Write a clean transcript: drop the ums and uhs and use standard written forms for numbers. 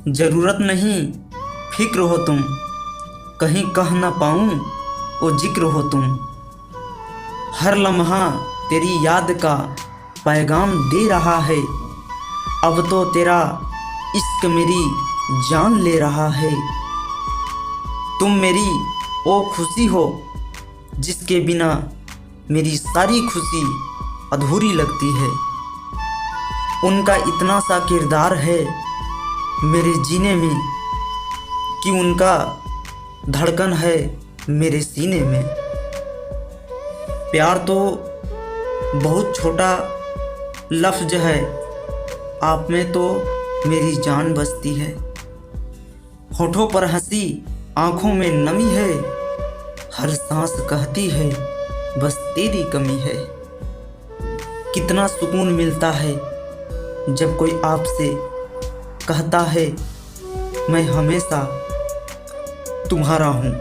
ज़रूरत नहीं फिक्र हो तुम, कहीं कह ना पाऊँ वो जिक्र हो तुम। हर लम्हा तेरी याद का पैगाम दे रहा है, अब तो तेरा इश्क मेरी जान ले रहा है। तुम मेरी वो खुशी हो जिसके बिना मेरी सारी खुशी अधूरी लगती है। उनका इतना सा किरदार है मेरे जीने में कि उनका धड़कन है मेरे सीने में। प्यार तो बहुत छोटा लफ्ज़ है, आप में तो मेरी जान बसती है। होठों पर हंसी आँखों में नमी है, हर सांस कहती है बस तेरी कमी है। कितना सुकून मिलता है जब कोई आपसे कहता है मैं हमेशा तुम्हारा हूँ।